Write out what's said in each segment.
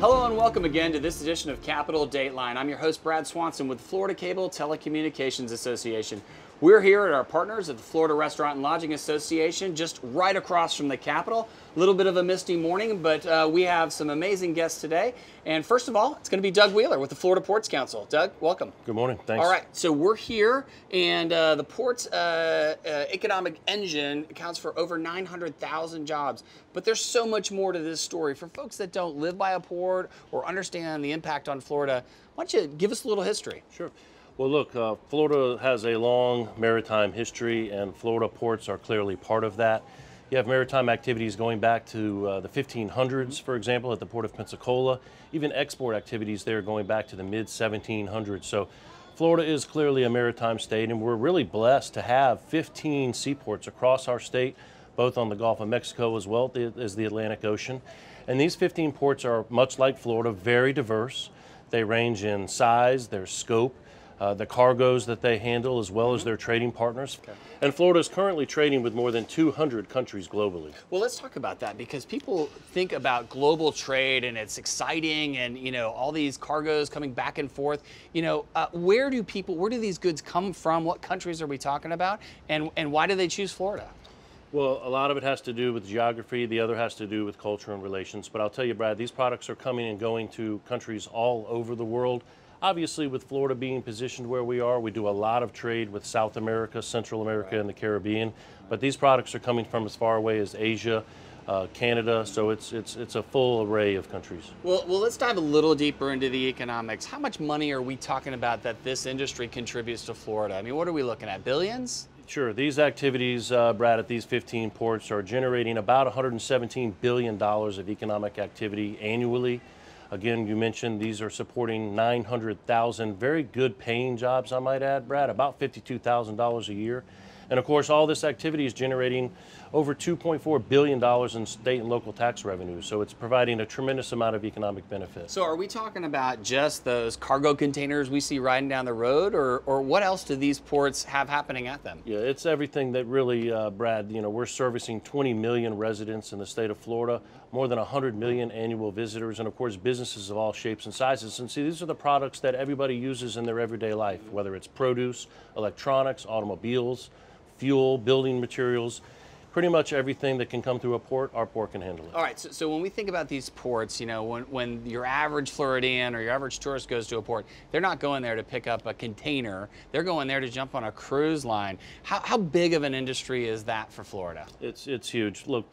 Hello and welcome again to this edition of Capital Dateline. I'm your host Brad Swanson with Florida Cable Telecommunications Association. We're here at our partners at the Florida Restaurant and Lodging Association, just right across from the Capitol. A little bit of a misty morning, but we have some amazing guests today. And first of all, it's going to be Doug Wheeler with the Florida Ports Council. Doug, welcome. Good morning. Thanks. All right, so we're here, and the port's economic engine accounts for over 900,000 jobs. But there's so much more to this story. For folks that don't live by a port or understand the impact on Florida, why don't you give us a little history? Sure. Well, look, Florida has a long maritime history, and Florida ports are clearly part of that. You have maritime activities going back to the 1500s, for example, at the Port of Pensacola. Even export activities there going back to the mid-1700s. So Florida is clearly a maritime state, and we're really blessed to have 15 seaports across our state, both on the Gulf of Mexico as well as the Atlantic Ocean. And these 15 ports are, much like Florida, very diverse. They range in size, their scope, the cargoes that they handle, as well as their trading partners. Okay. And Florida is currently trading with more than 200 countries globally. Well, let's talk about that, because people think about global trade and it's exciting, and all these cargoes coming back and forth. Where do these goods come from? What countries are we talking about? And why do they choose Florida? Well, a lot of it has to do with geography. The other has to do with culture and relations. But I'll tell you, Brad, these products are coming and going to countries all over the world. Obviously, with Florida being positioned where we are, we do a lot of trade with South America, Central America, and the Caribbean. But these products are coming from as far away as Asia, Canada, so it's a full array of countries. Well, let's dive a little deeper into the economics. How much money are we talking about that this industry contributes to Florida? I mean, what are we looking at, billions? Sure. These activities, Brad, at these 15 ports are generating about $117 billion of economic activity annually. Again, you mentioned these are supporting 900,000 very good paying jobs, I might add, Brad, about $52,000 a year. And of course, all this activity is generating over $2.4 billion in state and local tax revenue. So it's providing a tremendous amount of economic benefit. So are we talking about just those cargo containers we see riding down the road, or what else do these ports have happening at them? Yeah, it's everything that really, Brad, we're servicing 20 million residents in the state of Florida, more than 100 million annual visitors, and of course businesses of all shapes and sizes. And see, these are the products that everybody uses in their everyday life, whether it's produce, electronics, automobiles, fuel, building materials. Pretty much everything that can come through a port, our port can handle it. All right, so when we think about these ports, when your average Floridian or your average tourist goes to a port, they're not going there to pick up a container. They're going there to jump on a cruise line. How big of an industry is that for Florida? It's huge. Look,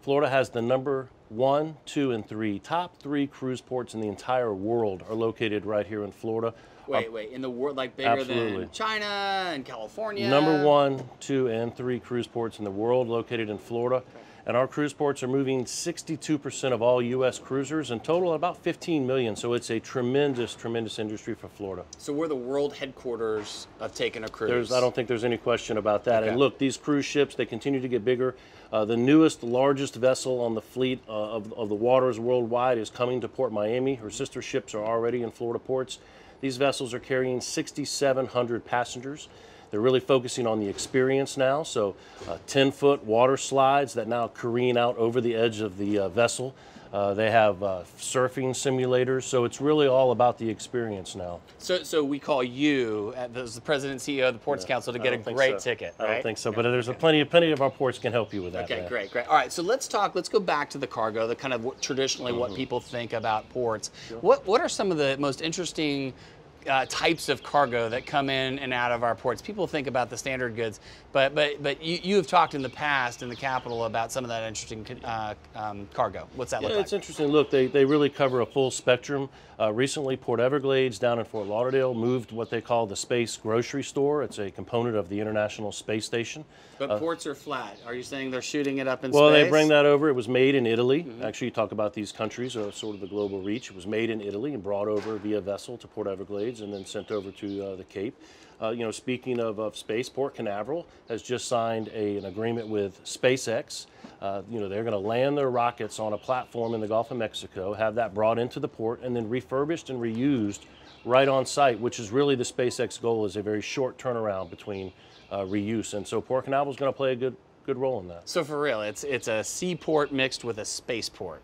Florida has the number 1, 2, and 3. Top 3 cruise ports in the entire world are located right here in Florida. Wait, in the world, like bigger than China and California? Number 1, 2, and 3 cruise ports in the world located in Florida. Okay. And our cruise ports are moving 62% of all U.S. cruisers, in total about 15 million. So it's a tremendous, tremendous industry for Florida. So we're the world headquarters of taking a cruise. I don't think there's any question about that. Okay. And look, these cruise ships, they continue to get bigger. The newest, largest vessel on the fleet of the waters worldwide is coming to Port Miami. Her sister ships are already in Florida ports. These vessels are carrying 6,700 passengers. They're really focusing on the experience now, so 10-foot water slides that now careen out over the edge of the vessel. They have surfing simulators, so it's really all about the experience now. So we call you, as the president and CEO of the Ports Council, to get a great ticket, right? I don't think so, but there's plenty of our ports can help you with that. Okay, great. All right, so let's go back to the cargo, the kind of traditionally what people think about ports. Sure. What are some of the most interesting types of cargo that come in and out of our ports? People think about the standard goods, but you have talked in the past in the Capitol about some of that interesting cargo. What's that look like? It's interesting. Look, they really cover a full spectrum. Recently, Port Everglades down in Fort Lauderdale moved what they call the Space Grocery Store. It's a component of the International Space Station. But ports are flat. Are you saying they're shooting it up in space? Well, they bring that over. It was made in Italy. Actually, you talk about these countries, sort of the global reach. It was made in Italy and brought over via vessel to Port Everglades and then sent over to the Cape. Speaking of space, Port Canaveral has just signed an agreement with SpaceX. They're going to land their rockets on a platform in the Gulf of Mexico, have that brought into the port, and then refurbished and reused right on site, which is really the SpaceX goal, is a very short turnaround between reuse. And so Port Canaveral is going to play a good role in that. So for real, it's a seaport mixed with a spaceport.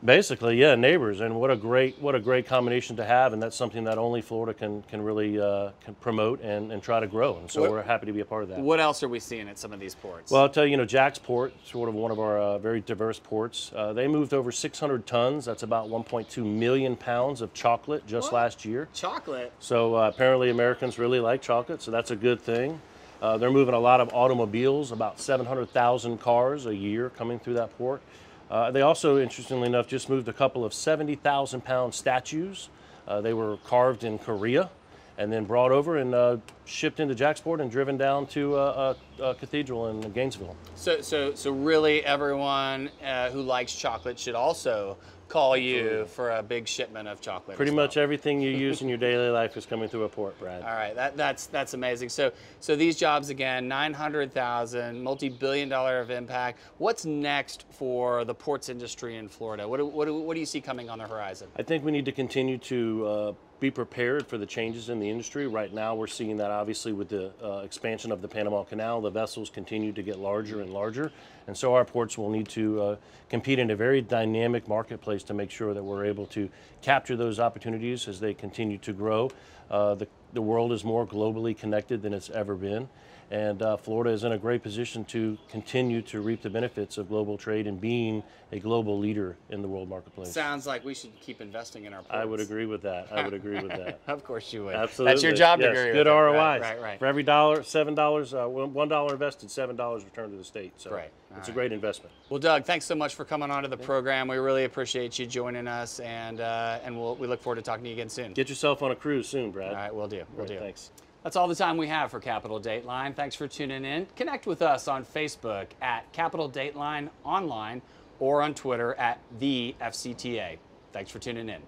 Basically, yeah, neighbors, and what a great combination to have, and that's something that only Florida can really can promote and try to grow, and so we're happy to be a part of that. What else are we seeing at some of these ports? Well, I'll tell you, Jack's Port, sort of one of our very diverse ports. They moved over 600 tons. That's about 1.2 million pounds of chocolate just last year. Chocolate. So apparently Americans really like chocolate, so that's a good thing. They're moving a lot of automobiles, about 700,000 cars a year coming through that port. They also, interestingly enough, just moved a couple of 70,000-pound statues. They were carved in Korea and then brought over and shipped into Jacksport and driven down to a cathedral in Gainesville. So really everyone who likes chocolate should also call you for a big shipment of chocolate. Pretty much everything you use in your daily life is coming through a port, Brad. All right, that's amazing. So these jobs again, 900,000, multi-billion-dollar of impact. What's next for the ports industry in Florida? What do you see coming on the horizon? I think we need to continue to be prepared for the changes in the industry. Right now, we're seeing that obviously with the expansion of the Panama Canal. The vessels continue to get larger and larger, and so our ports will need to compete in a very dynamic marketplace to make sure that we're able to capture those opportunities as they continue to grow. The world is more globally connected than it's ever been, and Florida is in a great position to continue to reap the benefits of global trade and being a global leader in the world marketplace. Sounds like we should keep investing in our ports. I would agree with that. I would agree with that. Of course you would. Absolutely. That's your job to yes. agree Good with ROI. Right. For every dollar, $7, $1 invested, $7 returned to the state. So Great. It's a great investment. Well, Doug, thanks so much for coming onto the program. We really appreciate you joining us, and we look forward to talking to you again soon. Get yourself on a cruise soon, Brad. All right, we'll do. We'll do. Thanks. That's all the time we have for Capital Dateline. Thanks for tuning in. Connect with us on Facebook at Capital Dateline Online or on Twitter at the FCTA. Thanks for tuning in.